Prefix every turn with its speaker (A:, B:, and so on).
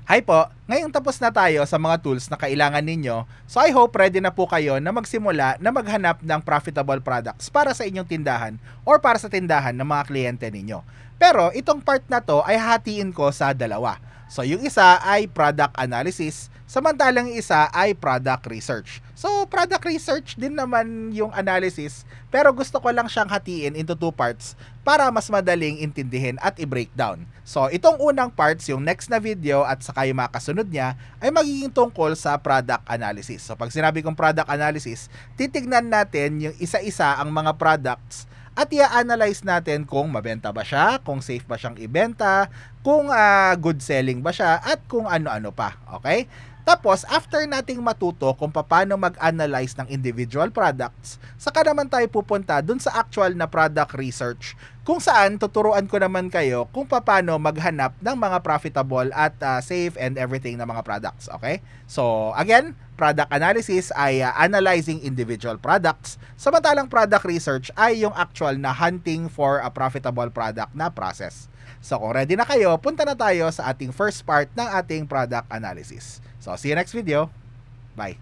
A: Hi po! Ngayong tapos na tayo sa mga tools na kailangan ninyo, so I hope ready na po kayo na magsimula na maghanap ng profitable products para sa inyong tindahan or para sa tindahan ng mga kliyente ninyo. Pero itong part na to ay hatiin ko sa dalawa. So yung isa ay product analysis, samantalang isa ay product research. So product research din naman yung analysis, pero gusto ko lang siyang hatiin into two parts para mas madaling intindihin at i-breakdown. So itong unang parts, yung next na video at saka yung mga kasunod niya, ay magiging tungkol sa product analysis. So pag sinabi kong product analysis, titignan natin yung isa-isa ang mga products at i-analyze natin kung mabenta ba siya, kung safe ba siyang ibenta, kung good selling ba siya, at kung ano-ano pa. Okay? Tapos, after nating matuto kung paano mag-analyze ng individual products, saka naman tayo pupunta dun sa actual na product research, kung saan tuturuan ko naman kayo kung paano maghanap ng mga profitable at safe and everything na mga products. Okay? So, again, product analysis ay analyzing individual products, samantalang product research ay yung actual na hunting for a profitable product na process. So kung ready na kayo, punta na tayo sa ating first part ng ating product analysis. So see you next video. Bye!